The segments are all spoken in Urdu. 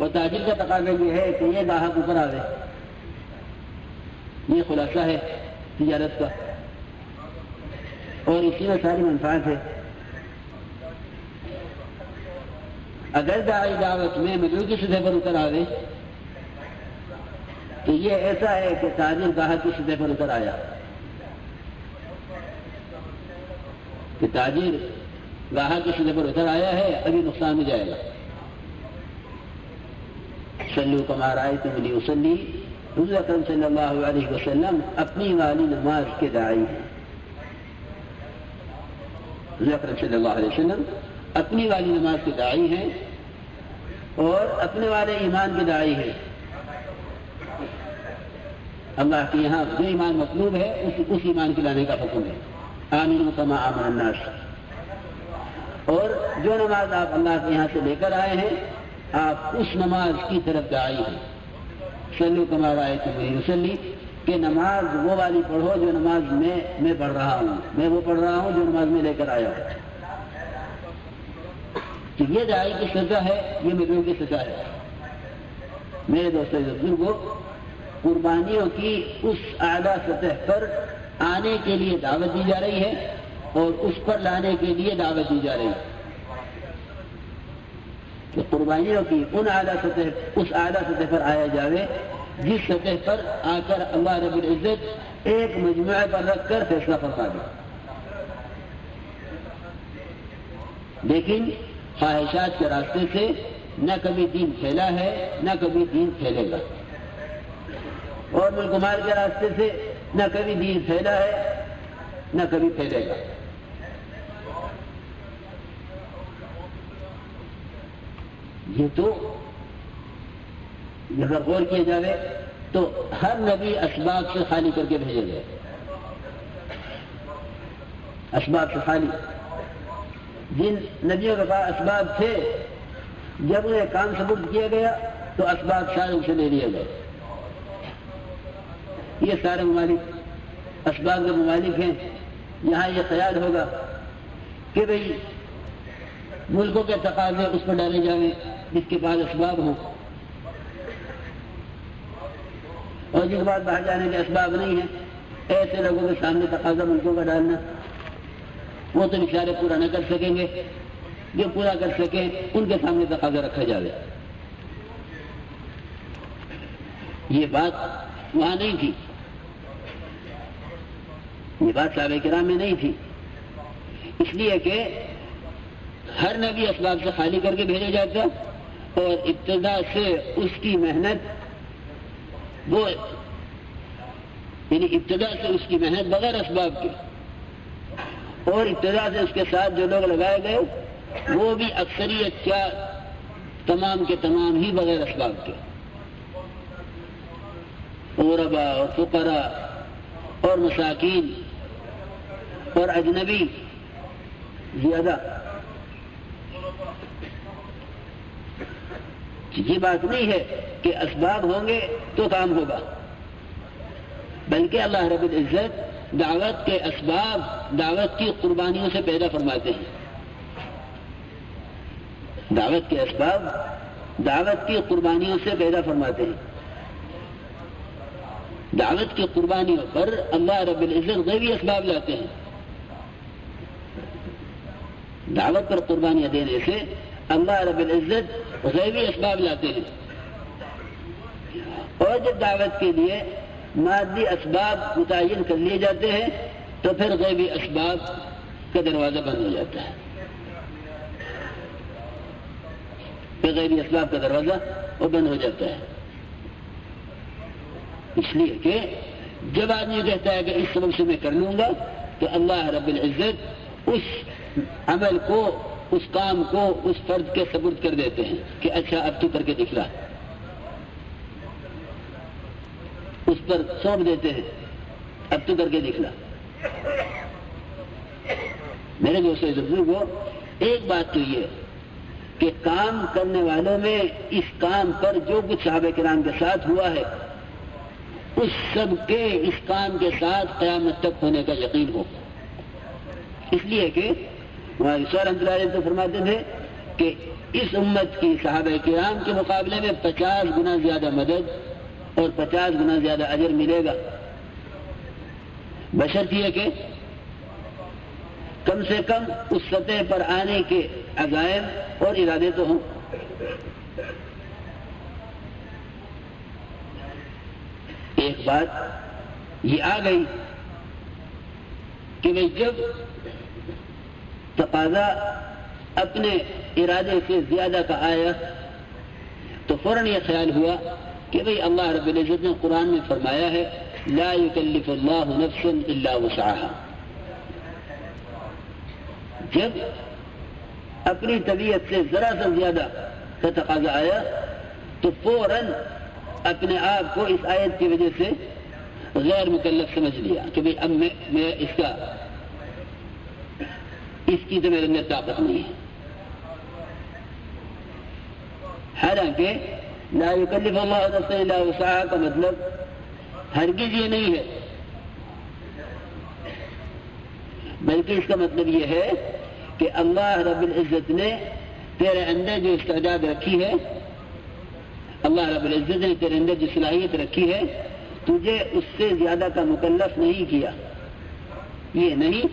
اور تاجر کا تقاضا یہ ہے کہ یہ گاہک اوپر آوے، یہ خلاصہ ہے تجارت کا، اور اسی میں ساری منفعت ہے۔ اگر داعی دعوت میں مدعو کی سطح پر اتر آوے تو یہ ایسا ہے کہ تاجر گاہک کی سطح پر اتر آیا، کہ تاجر گاہک کی سطح پر اتر آیا ہے، ابھی نقصان ہو جائے گا۔ صلو کما رأیتمونی اصلی، حضور اکرم صلی اللہ علیہ وسلم اپنی والی نماز کے داعی ہیں۔ حضور اکرم صلی اللہ علیہ وسلم اپنی والی نماز کے داعی ہیں اور اپنے والے ایمان کے داعی ہیں۔ اللہ کے یہاں جو ایمان مطلوب ہے اس ایمان کے لانے کا حکم ہے، آمنوا کما آمن الناس۔ اور جو نماز آپ اللہ کے یہاں سے لے کر آئے ہیں آپ اس نماز کی طرف داعی ہیں۔ صلو کما رأیتمونی اصلی، کہ نماز وہ والی پڑھو جو نماز میں پڑھ رہا ہوں، میں وہ پڑھ رہا ہوں جو نماز میں لے کر آیا ہوں۔ تو یہ داعی کی سزا ہے، یہ مدعو کی سزا ہے۔ میرے دوستو بزرگوں، قربانیوں کی اس اعلیٰ سطح پر آنے کے لیے دعوت دی جا رہی ہے اور اس پر لانے کے لیے دعوت دی جا رہی ہے کہ قربانیوں کی اس اعلیٰ سطح پر آیا جاوے جس سطح پر آ کر اللہ رب العزت ایک مجموعے پر رکھ کر فیصلہ فرما دے۔ لیکن خواہشات کے راستے سے نہ کبھی دین پھیلا ہے نہ کبھی دین پھیلے گا، اور ملک مال کے راستے سے نہ کبھی دین پھیلا ہے نہ کبھی پھیلے گا۔ یہ تو اگر غور کیا جائے تو ہر نبی اسباب سے خالی کر کے بھیجے گئے، اسباب سے خالی۔ جن نبیوں کے پاس اسباب تھے جب انہیں کام سپرد کیا گیا تو اسباب سارے ان سے لے لیے گئے۔ یہ سارے ممالک اسباب کے ممالک ہیں۔ یہاں یہ خیال ہوگا کہ بھئی ملکوں کے تقاضے اس پر ڈالے جائیں جس کے پاس اسباب ہوں، اور جس بات باہر جانے کے اسباب نہیں ہیں ایسے لوگوں کے سامنے تقاضا ملکوں کا ڈالنا، وہ تو بیچارے پورا نہ کر سکیں گے، جو پورا کر سکیں ان کے سامنے تقاضا رکھا جائے۔ یہ بات وہاں نہیں تھی، یہ بات صحابہ کرام میں نہیں تھی، اس لیے کہ ہر نبی اسباب سے خالی کر کے بھیجا جاتا اور ابتدا سے اس کی محنت وہ یعنی ابتدا سے اس کی محنت بغیر اسباب کے، اور ابتدا سے اس کے ساتھ جو لوگ لگائے گئے وہ بھی اکثریت کیا تمام کے تمام ہی بغیر اسباب کے، غربا اور فقراء اور مساکین اور اجنبی زیادہ۔ یہ بات نہیں ہے کہ اسباب ہوں گے تو کام ہوگا، بلکہ اللہ رب العزت دعوت کے اسباب دعوت کی قربانیوں سے پیدا فرماتے ہیں۔ دعوت کے اسباب دعوت کی قربانیوں سے پیدا فرماتے ہیں۔ دعوت کی قربانیوں پر اللہ رب العزت غیبی اسباب لاتے ہیں۔ دعوت پر قربانیاں دینے سے اللہ رب العزت غیبی اسباب لاتے ہیں، اور جب دعوت کے لیے مادی اسباب متعین کر لیے جاتے ہیں تو پھر غیبی اسباب کا دروازہ بند ہو جاتا ہے، پھر غیبی اسباب کا دروازہ وہ بند ہو جاتا ہے۔ اس لیے کہ جب آدمی کہتا ہے کہ اس سبب سے میں کر لوں گا تو اللہ رب العزت اس عمل کو، اس کام کو اس فرد کے سپرد کر دیتے ہیں کہ اچھا اب تو کر کے دکھلا، اس پر سونپ دیتے ہیں اب تو کر کے دکھلا۔ میرے دوستو بزرگوں، ایک بات تو یہ کہ کام کرنے والوں میں اس کام پر جو کچھ صحابہ کرام کے ساتھ ہوا ہے اس سب کے اس کام کے ساتھ قیامت تک ہونے کا یقین ہو، اس لیے کہ رحمۃ اللہ علیہ تو فرماتے تھے کہ اس امت کی صحابہ کرام کے مقابلے میں 50 گنا زیادہ مدد اور 50 گنا زیادہ اجر ملے گا، بشرط یہ کہ کم سے کم اس سطح پر آنے کے عزائم اور ارادے تو ہوں۔ ایک بات یہ آ گئی کہ جب تقاضا اپنے ارادے سے زیادہ کا آیا تو فوراً یہ خیال ہوا کہ اللہ رب العزت نے قرآن میں فرمایا ہے لا یکلف اللہ نفسا الا وسعها۔ جب اپنی طبیعت سے ذرا سا زیادہ کا تقاضا آیا تو فوراً اپنے آپ کو اس آیت کی وجہ سے غیر مکلف سمجھ لیا کہ اب میں اس کی تو میرے اندر طاقت نہیں ہے۔ حالانکہ لا یکلف اللہ نفسا الا وسعها کا مطلب ہرگز یہ نہیں ہے، بلکہ اس کا مطلب یہ ہے کہ اللہ رب العزت نے تیرے اندر جو استعداد رکھی ہے، اللہ رب العزت نے تیرے اندر جو صلاحیت رکھی ہے، تجھے اس سے زیادہ کا مکلف نہیں کیا۔ یہ نہیں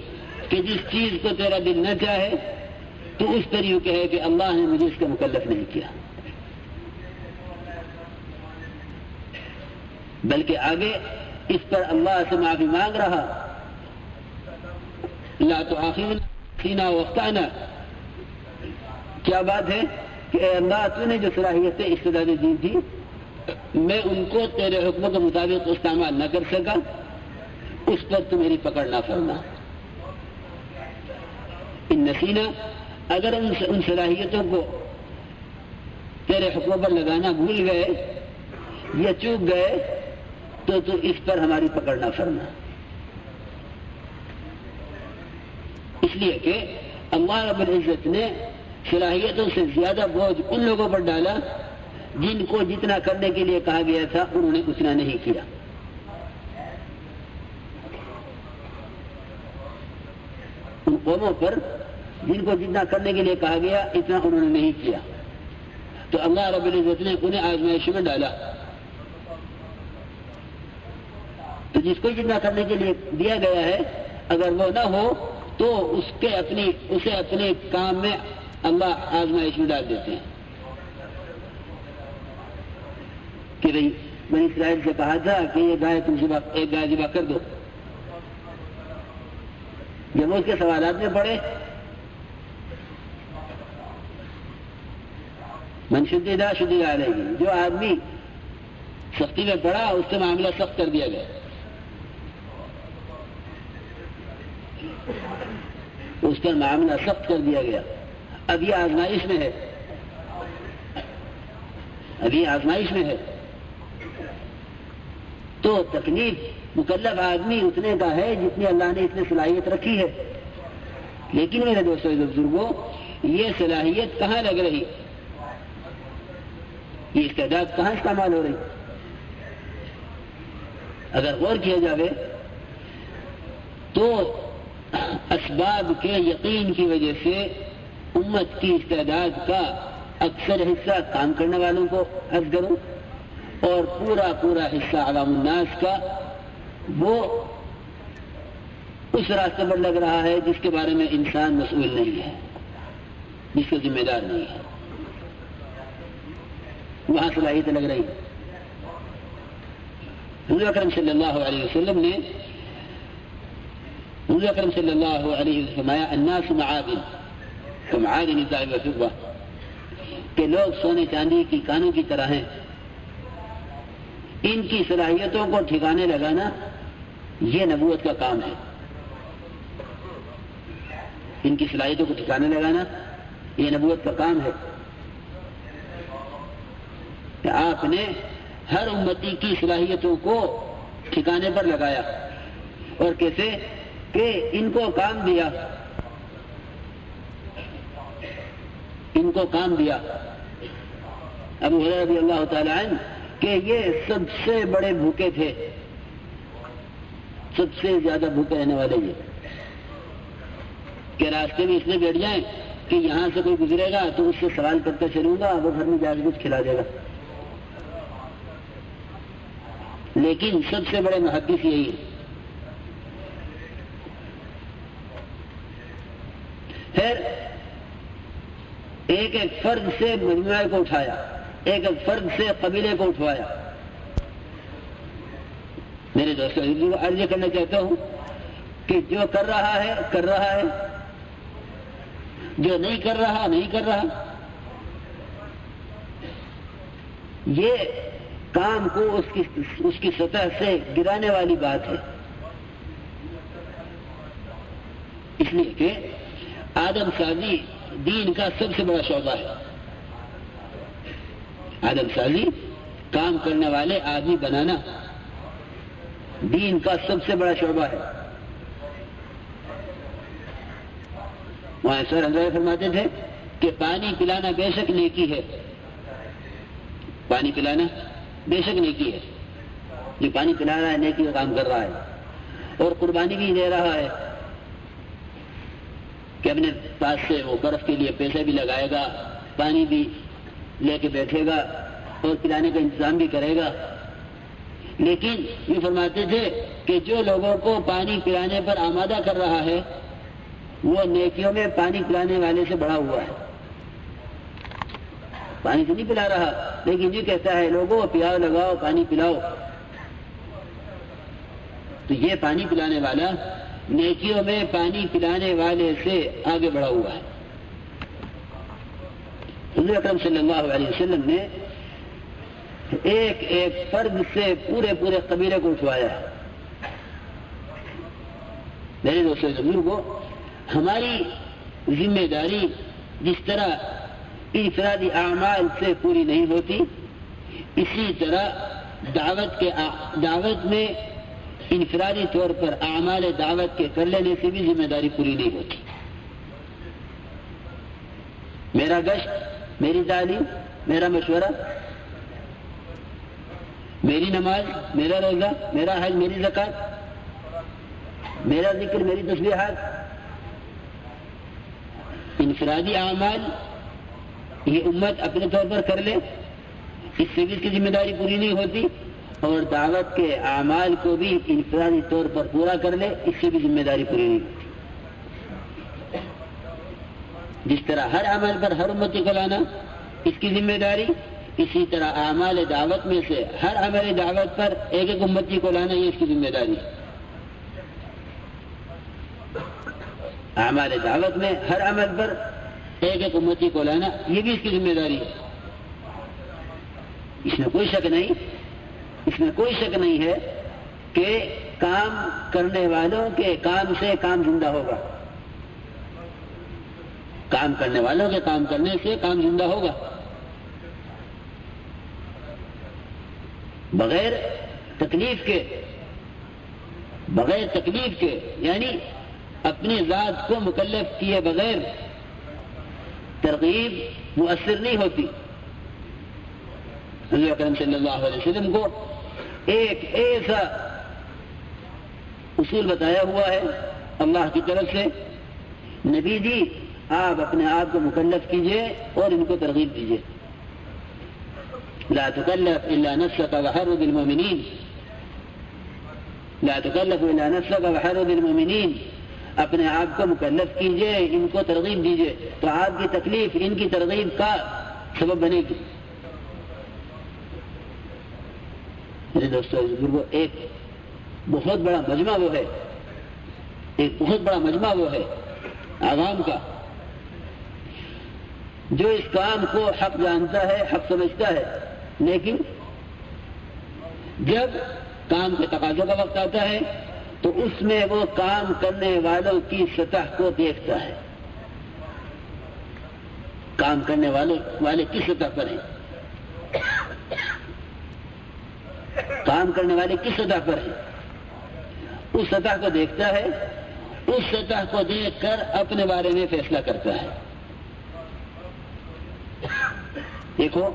کہ جس چیز کو تیرا دل نہ چاہے تو اس پر یوں کہے کہ اللہ نے مجھے اس کا مکلف نہیں کیا، بلکہ آگے اس پر اللہ سے معافی مانگ رہا، لا تؤاخذنا فيما واخطأنا۔ کیا بات ہے کہ اے اللہ تو نے جو صلاحیتیں استعدادیں دی تھی میں ان کو تیرے حکم کے مطابق استعمال نہ کر سکا، اس پر تو میری پکڑ نہ فرما۔ ان نسینا، اگر ان صلاحیتوں کو تیرے حکم پر لگانا بھول گئے یا چوک گئے تو اس پر ہماری پکڑ نہ فرما۔ اس لیے کہ اللہ رب العزت نے صلاحیتوں سے زیادہ بوجھ ان لوگوں پر ڈالا جن کو جتنا کرنے کے لیے کہا گیا تھا انہوں نے اتنا نہیں کیا۔ ان قوموں پر جن کو جتنا کرنے کے لیے کہا گیا اتنا انہوں نے نہیں کیا، تو اللہ رب العزت نے انہیں آزمائش میں ڈالا۔ تو جس کو جتنا کرنے کے لیے دیا گیا ہے اگر وہ نہ ہو تو اسے اپنے کام میں اللہ آزمائش میں ڈال دیتے ہیں کہ بھئی بنی اسرائیل سے کہا تھا کہ یہ گائے تم ایک گائے ذبح کر دو، جب وہ اس کے سوالات میں پڑے من شدد شدد علیہ، جو آدمی سختی میں پڑا اس سے معاملہ سخت کر دیا گیا، اس پر معاملہ سخت کر دیا گیا۔ اب یہ آزمائش میں ہے، ابھی آزمائش میں ہے، تو تکلیف مکلف آدمی اتنے کا ہے جتنی اللہ نے اتنے صلاحیت رکھی ہے۔ لیکن میرے دوستوں بزرگوں، یہ صلاحیت کہاں لگ رہی، یہ استعداد کہاں استعمال ہو رہی؟ اگر غور کیا جائے تو اسباب کے یقین کی وجہ سے امت کی استعداد کا اکثر حصہ کام کرنے والوں کو عرض کروں اور پورا حصہ عوام الناس کا وہ اس راستے پر لگ رہا ہے جس کے بارے میں انسان مسئول نہیں ہے، جس کا ذمہ دار نہیں ہے، وہاں صلاحیت لگ رہی۔ حضور اکرم صلی اللہ علیہ وسلم نے فرمایا الناس معادن کمعادن الذهب والفضة، کہ لوگ سونے چاندی کی کانوں کی طرح ہیں، ان کی صلاحیتوں کو ٹھکانے لگانا یہ نبوت کا کام ہے، ان کی صلاحیتوں کو ٹھکانے لگانا یہ نبوت کا کام ہے کہ آپ نے ہر امتی کی صلاحیتوں کو ٹھکانے پر لگایا، اور کیسے کہ ان کو کام دیا، ان کو کام دیا۔ ابو ہریرہ رضی اللہ تعالی عنہ کہ یہ سب سے بڑے بھوکے تھے، سب سے زیادہ بھوکے رہنے والے یہ، کہ راستے میں اس لیے بیٹھ جائیں کہ یہاں سے کوئی گزرے گا تو اس سے سوال کرتا چلوں گا، وہ گھر میں جا کے کچھ کھلا دے گا. لیکن سب سے بڑے محدث یہی ہے. پھر ایک ایک فرد سے مجموعے کو اٹھایا، ایک ایک فرد سے قبیلے کو اٹھوایا. میرے دوستوں عرض کرنا چاہتا ہوں کہ جو کر رہا ہے کر رہا ہے، جو نہیں کر رہا نہیں کر رہا. یہ کام کو اس کی سطح سے گرانے والی بات ہے. اس لیے کہ آدم سازی دین کا سب سے بڑا شعبہ ہے. آدم سازی کام کرنے والے آدمی بنانا دین کا سب سے بڑا شعبہ ہے. وہاں سر حضرت فرماتے تھے کہ پانی پلانا بے شک نیکی ہے. پانی پلانا بے شک نیکی ہے. جو پانی پلا رہا ہے نیکی کا کام کر رہا ہے، اور قربانی بھی دے رہا ہے کہ اپنے پاس سے وہ برف کے لیے پیسے بھی لگائے گا، پانی بھی لے کے بیٹھے گا اور پلانے کا انتظام بھی کرے گا. لیکن یہ فرماتے تھے کہ جو لوگوں کو پانی پلانے پر آمادہ کر رہا ہے وہ نیکیوں میں پانی پلانے والے سے بڑا ہوا ہے. پانی تو نہیں پلا رہا لیکن یہ کہتا ہے لوگوں پیاؤ لگاؤ پانی پلاؤ. تو یہ پانی پلانے والا نیکیوں میں پانی پلانے والے سے آگے بڑھا ہوا ہے. حضور اکرم صلی اللہ علیہ وسلم نے ایک ایک فرد سے پورے پورے قبیلے کو اٹھوایا ہے. میرے دوستوں بزرگوں، ہماری ذمہ داری جس طرح انفرادی اعمال سے پوری نہیں ہوتی، اسی طرح دعوت میں انفرادی طور پر اعمال دعوت کے کر لینے سے بھی ذمہ داری پوری نہیں ہوتی. میرا گشت، میری تعلیم، میرا مشورہ، میری نماز، میرا روزہ، میرا حج، میری زکوٰۃ، میرا ذکر، میری تسبیحات، انفرادی اعمال یہ امت اپنے طور پر کر لے، اس سے بھی اس کی ذمہ داری پوری نہیں ہوتی، اور دعوت کے اعمال کو بھی انفرادی طور پر پورا کر لے، اس سے بھی ذمہ داری پوری نہیں ہوتی. جس طرح ہر عمل پر ہر امتی کو لانا اس کی ذمہ داری، اسی طرح اعمال دعوت میں سے ہر عمل دعوت پر ایک ایک امتی کو لانا یہ اس کی ذمہ داری ہے. اعمال دعوت میں ہر عمل پر ایک ایک امتی کو لانا یہ بھی اس کی ذمہ داری ہے. اس میں کوئی شک نہیں ہے کہ کام کرنے والوں کے کام سے کام زندہ ہوگا. کام کرنے والوں کے کام کرنے سے کام زندہ ہوگا. بغیر تکلیف کے یعنی اپنی ذات کو مکلف کیے بغیر ترغیب مؤثر نہیں ہوتی. حضور اکرم صلی اللہ علیہ وسلم کو ایک ایسا اصول بتایا ہوا ہے اللہ کی طرف سے، نبی جی آپ اپنے آپ کو مکلف کیجئے اور ان کو ترغیب دیجئے. لا تکلف الا نفسك وحرض المؤمنین، لا تکلف الا نفسك وحرض المؤمنین. اپنے آپ کو مکلف کیجئے، ان کو ترغیب دیجئے، تو آپ کی تکلیف ان کی ترغیب کا سبب بنے گی. میرے دوستوں بزرگوں، ایک بہت بڑا مجمع وہ ہے عوام کا، جو اس کام کو حق جانتا ہے، حق سمجھتا ہے، لیکن جب کام کے تقاضوں کا وقت آتا ہے تو اس میں وہ کام کرنے والوں کی سطح کو دیکھتا ہے. کام کرنے والے کس سطح پر ہیں، کام کرنے والے کس سطح پر ہیں، اس سطح کو دیکھتا ہے. اس سطح کو دیکھ کر اپنے بارے میں فیصلہ کرتا ہے. دیکھو،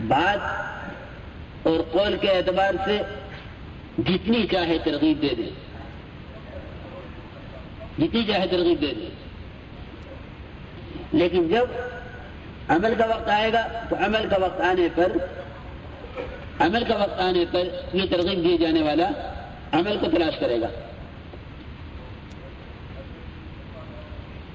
بات اور قول کے اعتبار سے جتنی چاہے ترغیب دے دیں، لیکن جب عمل کا وقت آئے گا تو عمل کا وقت آنے پر یہ ترغیب دیے جانے والا عمل کو تلاش کرے گا.